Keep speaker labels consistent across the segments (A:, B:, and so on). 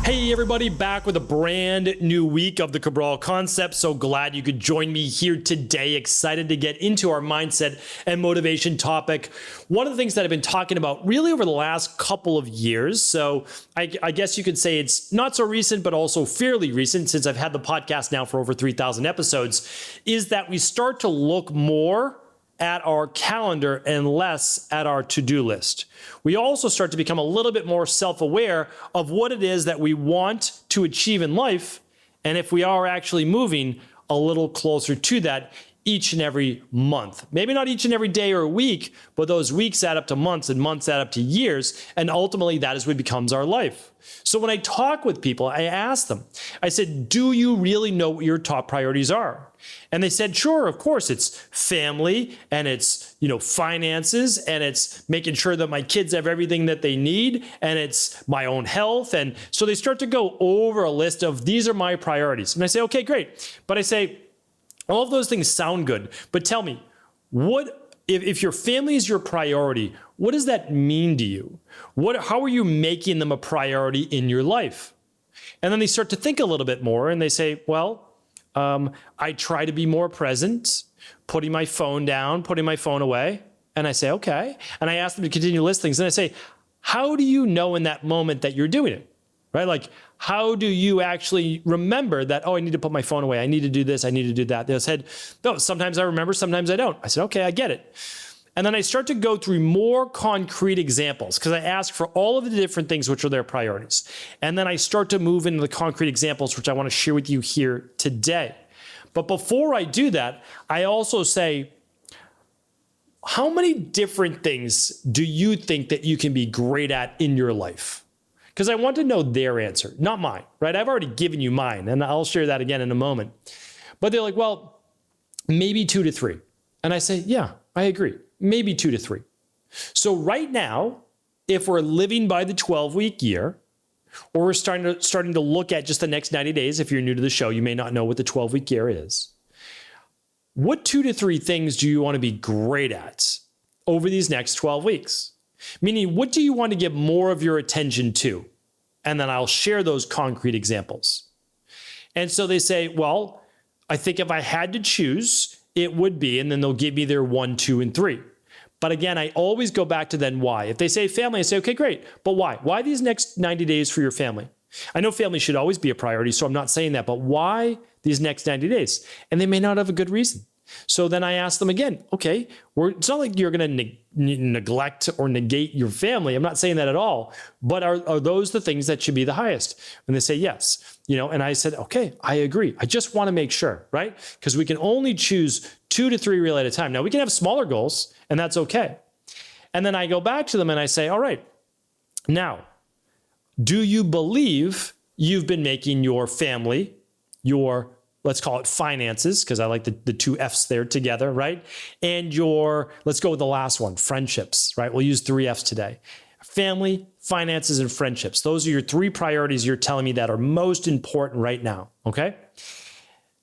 A: Hey everybody, back with a brand new week of the Cabral concept. So glad you could join me here today. Excited to get into our mindset and motivation topic. One of the things that I've been talking about really over the last couple of years. So I guess you could say it's not so recent, but also fairly recent since I've had the podcast now for over 3,000 episodes, is that we start to look more at our calendar and less at our to-do list. We also start to become a little bit more self-aware of what it is that we want to achieve in life, and if we are actually moving a little closer to that each and every month. Maybe not each and every day or week, but those weeks add up to months and months add up to years, and ultimately that is what becomes our life. So when I talk with people, I ask them, I said, do you really know what your top priorities are? And they said, sure, of course, it's family and it's, finances and it's making sure that my kids have everything that they need and it's my own health. And so they start to go over a list of these are my priorities. And I say, okay, great. But I say, all of those things sound good, but tell me, what if your family is your priority, what does that mean to you? How are you making them a priority in your life? And then they start to think a little bit more and they say, well, I try to be more present, putting my phone down, putting my phone away. And I say, okay. And I ask them to continue to list things. And I say, how do you know in that moment that you're doing it? Right? Like, how do you actually remember that, oh, I need to put my phone away. I need to do this. I need to do that. They said, no, sometimes I remember, sometimes I don't. I said, okay, I get it. And then I start to go through more concrete examples because I ask for all of the different things which are their priorities. And then I start to move into the concrete examples, which I want to share with you here today. But before I do that, I also say, how many different things do you think that you can be great at in your life? Because I want to know their answer, not mine, right? I've already given you mine, and I'll share that again in a moment. But they're like, well, maybe 2 to 3. And I say, yeah, I agree. Maybe 2 to 3. So right now, if we're living by the 12-week year, or we're starting to look at just the next 90 days, if you're new to the show, you may not know what the 12-week year is. What 2 to 3 things do you want to be great at over these next 12 weeks? Meaning, what do you want to give more of your attention to? And then I'll share those concrete examples. And so they say, well, I think if I had to choose, it would be, and then they'll give me their 1, 2, and 3. But again, I always go back to then why. If they say family, I say, okay, great. But why? Why these next 90 days for your family? I know family should always be a priority, so I'm not saying that, but why these next 90 days? And they may not have a good reason. So then I ask them again, okay, it's not like you're going to neglect or negate your family. I'm not saying that at all. But are those the things that should be the highest? And they say yes. And I said, okay, I agree. I just want to make sure, right? Because we can only choose 2 to 3 really at a time. Now we can have smaller goals and that's okay. And then I go back to them and I say, all right, now, do you believe you've been making your family, let's call it finances, because I like the 2 F's there together, right? And let's go with the last one, friendships, right? We'll use 3 F's today. Family, finances, and friendships. Those are your 3 priorities you're telling me that are most important right now, okay?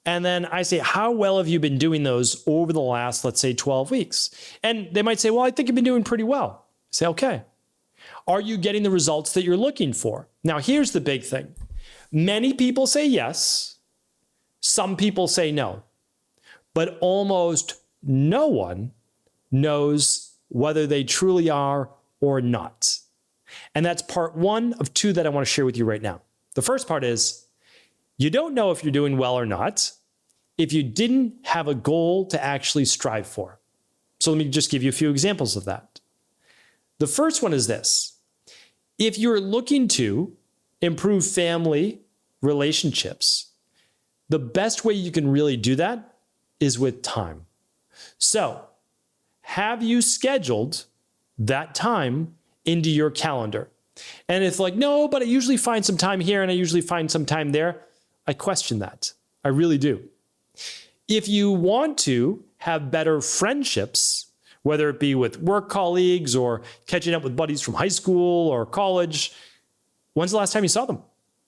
A: And then I say, how well have you been doing those over the last, let's say, 12 weeks? And they might say, well, I think you've been doing pretty well. I say, okay. Are you getting the results that you're looking for? Now, here's the big thing. Many people say yes. Some people say no, but almost no one knows whether they truly are or not. And that's part 1 of 2 that I want to share with you right now. The first part is you don't know if you're doing well or not if you didn't have a goal to actually strive for. So let me just give you a few examples of that. The first one is this. If you're looking to improve family relationships, the best way you can really do that is with time. So, have you scheduled that time into your calendar? And if like, no, but I usually find some time here and I usually find some time there, I question that. I really do. If you want to have better friendships, whether it be with work colleagues or catching up with buddies from high school or college, when's the last time you saw them?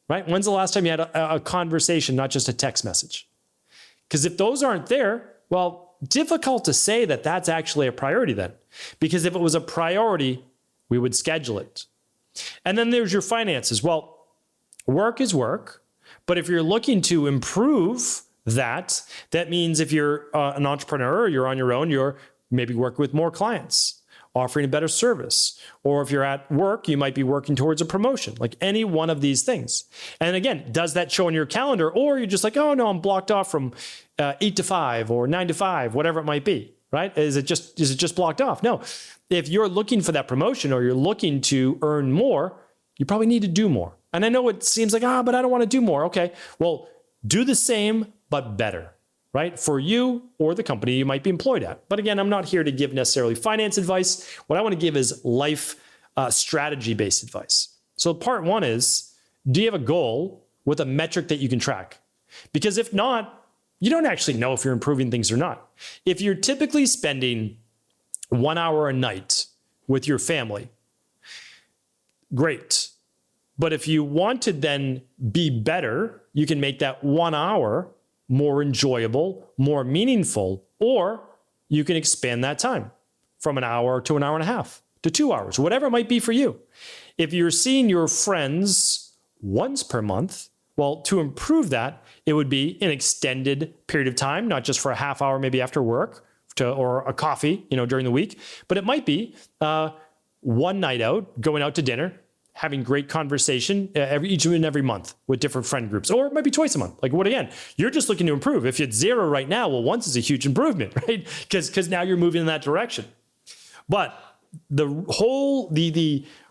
A: Right? When's the last time you had a conversation, not just a text message? Because if those aren't there, well, difficult to say that that's actually a priority then. Because if it was a priority, we would schedule it. And then there's your finances. Well, Work is work. But if you're looking to improve that, that means if you're an entrepreneur or you're on your own, you're maybe working with more clients, offering a better service. Or if you're at work, you might be working towards a promotion, like any one of these things. And again, does that show on your calendar? Or you're just like, oh no, I'm blocked off from 8 to 5 or 9 to 5, whatever it might be, right? Is it just blocked off? No. If you're looking for that promotion or you're looking to earn more, you probably need to do more. And I know it seems like, but I don't want to do more. Okay, well, do the same, but better, right? For you or the company you might be employed at. But again, I'm not here to give necessarily finance advice. What I want to give is life strategy-based advice. So part one is, do you have a goal with a metric that you can track? Because if not, you don't actually know if you're improving things or not. If you're typically spending 1 hour a night with your family, great. But if you want to then be better, you can make that 1 hour more enjoyable, more meaningful, or you can expand that time from an hour to an hour and a half to 2 hours, whatever it might be for you. If you're seeing your friends once per month, well, to improve that, it would be an extended period of time, not just for a half hour, maybe after work or a coffee, during the week, but it might be one night out, going out to dinner, having great conversation each and every month with different friend groups, or it might be twice a month. Like what again? You're just looking to improve. If it's 0 right now, well, once is a huge improvement, right? Because now you're moving in that direction. But the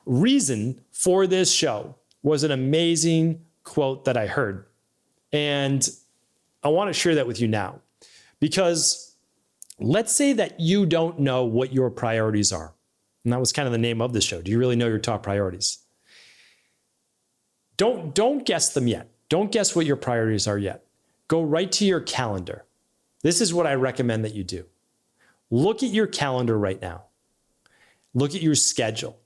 A: reason for this show was an amazing quote that I heard, and I want to share that with you now, because let's say that you don't know what your priorities are, and that was kind of the name of the show. Do you really know your top priorities? Don't guess them yet. Don't guess what your priorities are yet. Go right to your calendar. This is what I recommend that you do. Look at your calendar right now. Look at your schedule.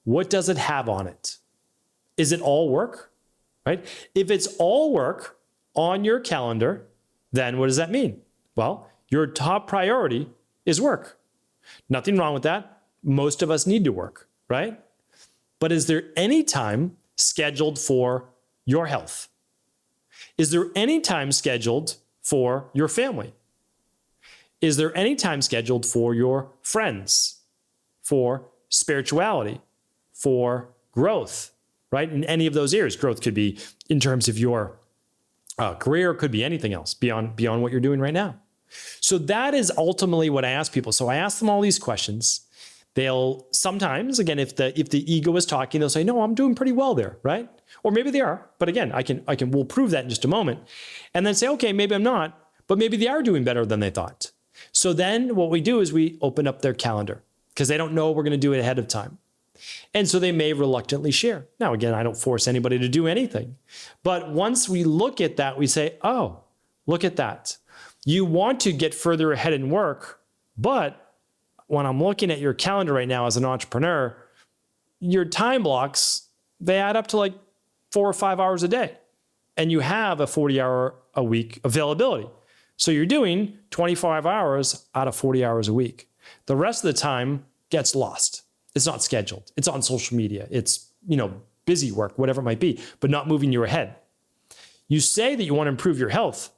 A: What does it have on it? Is it all work? Right? If it's all work on your calendar, then what does that mean? Well, your top priority is work. Nothing wrong with that. Most of us need to work, right? But is there any time scheduled for your health? Is there any time scheduled for your family? Is there any time scheduled for your friends, for spirituality, for growth, right? In any of those areas. Growth could be in terms of your career, could be anything else beyond what you're doing right now. So that is ultimately what I ask people. So I ask them all these questions. They'll sometimes, again, if the ego is talking, they'll say, no, I'm doing pretty well there, right? Or maybe they are, but again, we'll prove that in just a moment. And then say, okay, maybe I'm not, but maybe they are doing better than they thought. So then what we do is we open up their calendar because they don't know we're going to do it ahead of time. And so they may reluctantly share. Now, again, I don't force anybody to do anything, but once we look at that, we say, oh, look at that. You want to get further ahead in work, but when I'm looking at your calendar right now as an entrepreneur, your time blocks, they add up to like 4 or 5 hours a day. And you have a 40-hour a week availability. So you're doing 25 hours out of 40 hours a week. The rest of the time gets lost. It's not scheduled. It's on social media. It's, busy work, whatever it might be, but not moving you ahead. You say that you want to improve your health,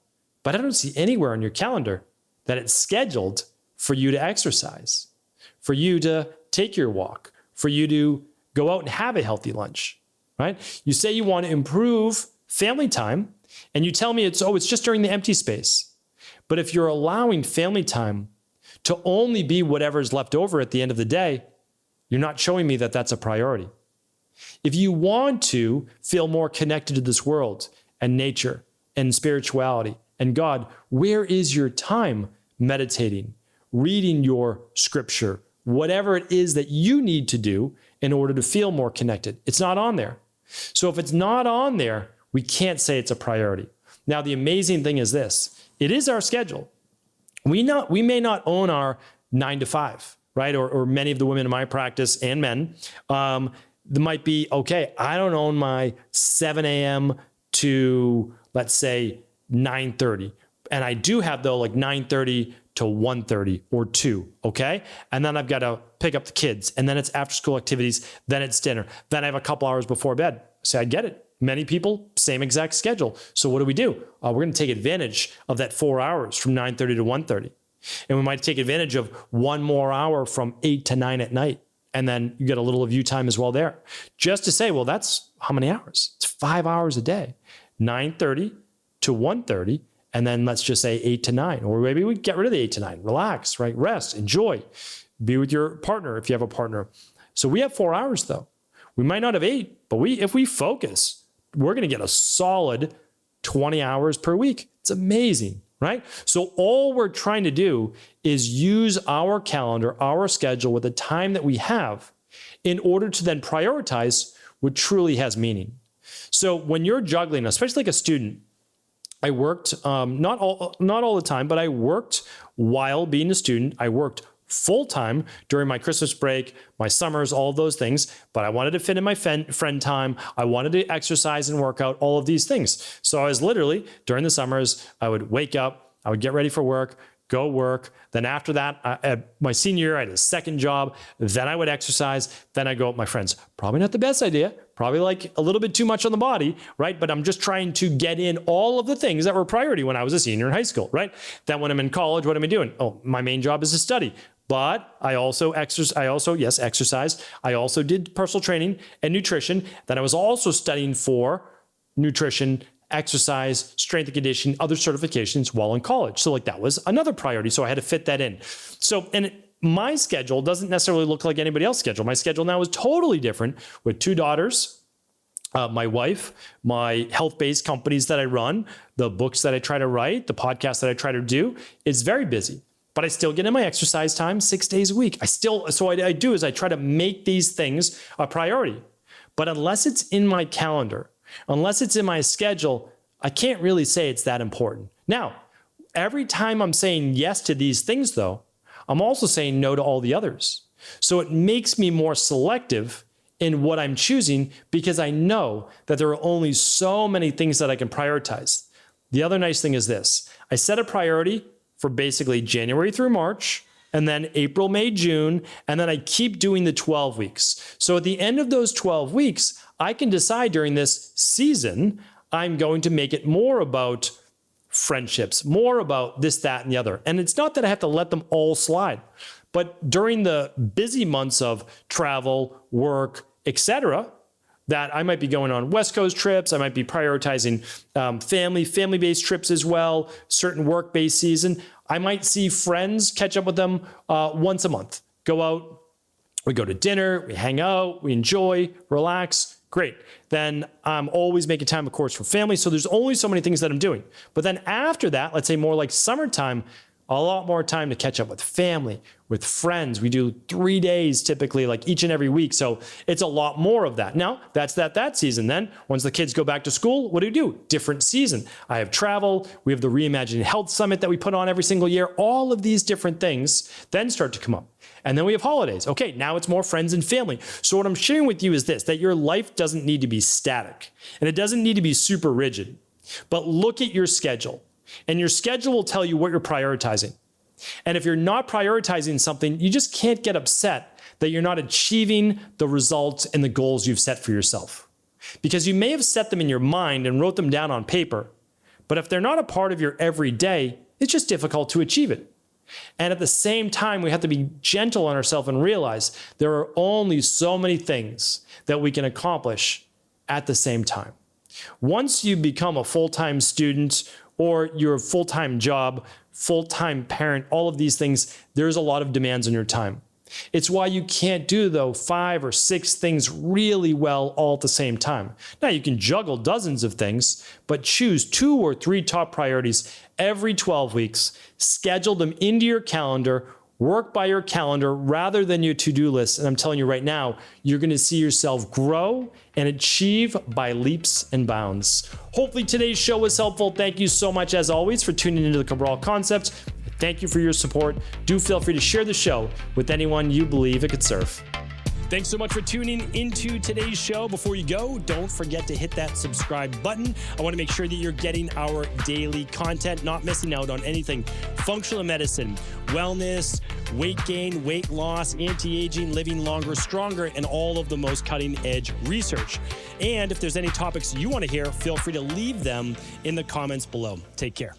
A: but I don't see anywhere on your calendar that it's scheduled for you to exercise, for you to take your walk, for you to go out and have a healthy lunch, right? You say you want to improve family time, and you tell me it's just during the empty space. But if you're allowing family time to only be whatever's left over at the end of the day, you're not showing me that that's a priority. If you want to feel more connected to this world and nature and spirituality and God, where is your time meditating, reading your scripture, whatever it is that you need to do in order to feel more connected? It's not on there. So if it's not on there, we can't say it's a priority. Now, the amazing thing is this. It is our schedule. We may not own our 9 to 5, right? Or many of the women in my practice and men, they might be, okay, I don't own my 7 a.m. to, let's say, 9:30. And I do have, though, like 9:30 to 1:30 or 2, okay? And then I've got to pick up the kids, and then it's after school activities, then it's dinner, then I have a couple hours before bed. So I get it. Many people, same exact schedule. So what do? We're going to take advantage of that 4 hours from 9:30 to 1:30. And we might take advantage of one more hour from 8 to 9 at night. And then you get a little of you time as well there. Just to say, well, that's how many hours? It's 5 hours a day, 9:30 to 1:30. And then let's just say 8 to 9, or maybe we get rid of the 8 to 9, relax, right? Rest, enjoy, be with your partner if you have a partner. So we have 4 hours though. We might not have 8, but if we focus, we're going to get a solid 20 hours per week. It's amazing, right? So all we're trying to do is use our calendar, our schedule with the time that we have in order to then prioritize what truly has meaning. So when you're juggling, especially like a student, I worked, not all the time, but I worked while being a student. I worked full-time during my Christmas break, my summers, all of those things, but I wanted to fit in my friend time. I wanted to exercise and work out, all of these things. So I was literally, during the summers, I would wake up, I would get ready for work, go work. Then after that, at my senior year, I had a second job. Then I would exercise. Then I go with my friends. Probably not the best idea. Probably like a little bit too much on the body, right? But I'm just trying to get in all of the things that were priority when I was a senior in high school, right? Then when I'm in college, what am I doing? Oh, my main job is to study. But I also exercised. I also did personal training and nutrition. Then I was also studying for nutrition, exercise, strength and conditioning, other certifications while in college. So like that was another priority. So I had to fit that in. So, and my schedule doesn't necessarily look like anybody else's schedule. My schedule now is totally different with 2 daughters, my wife, my health-based companies that I run, the books that I try to write, the podcasts that I try to do. It's very busy. But I still get in my exercise time 6 days a week. What I do is I try to make these things a priority. But unless it's in my calendar, unless it's in my schedule, I can't really say it's that important. Now, every time I'm saying yes to these things though, I'm also saying no to all the others. So it makes me more selective in what I'm choosing because I know that there are only so many things that I can prioritize. The other nice thing is this. I set a priority for basically January through March, and then April, May, June, and then I keep doing the 12 weeks. So at the end of those 12 weeks, I can decide during this season, I'm going to make it more about friendships, more about this, that, and the other. And it's not that I have to let them all slide, but during the busy months of travel, work, etc., that I might be going on West Coast trips. I might be prioritizing family-based trips as well, certain work-based season. I might see friends, catch up with them once a month, go out, we go to dinner, we hang out, we enjoy, relax, great. Then I'm always making time, of course, for family. So there's only so many things that I'm doing. But then after that, let's say more like summertime, a lot more time to catch up with family, with friends. We do 3 days typically, like each and every week. So it's a lot more of that. Now, that's that season. Then once the kids go back to school, what do? Different season. I have travel. We have the Reimagined Health Summit that we put on every single year. All of these different things then start to come up. And then we have holidays. Okay, now it's more friends and family. So what I'm sharing with you is this, that your life doesn't need to be static and it doesn't need to be super rigid, but look at your schedule. And your schedule will tell you what you're prioritizing. And if you're not prioritizing something, you just can't get upset that you're not achieving the results and the goals you've set for yourself. Because you may have set them in your mind and wrote them down on paper, but if they're not a part of your everyday, it's just difficult to achieve it. And at the same time, we have to be gentle on ourselves and realize there are only so many things that we can accomplish at the same time. Once you become a full-time student or your full-time job, full-time parent, all of these things, there's a lot of demands on your time. It's why you can't do, though, 5 or 6 things really well all at the same time. Now, you can juggle dozens of things, but choose 2 or 3 top priorities every 12 weeks, schedule them into your calendar, work by your calendar rather than your to-do list. And I'm telling you right now, you're going to see yourself grow and achieve by leaps and bounds. Hopefully today's show was helpful. Thank you so much, as always, for tuning into the Cabral Concepts. Thank you for your support. Do feel free to share the show with anyone you believe it could serve. Thanks so much for tuning into today's show. Before you go, don't forget to hit that subscribe button. I want to make sure that you're getting our daily content, not missing out on anything functional medicine, wellness, weight gain, weight loss, anti-aging, living longer, stronger, and all of the most cutting-edge research. And if there's any topics you want to hear, feel free to leave them in the comments below. Take care.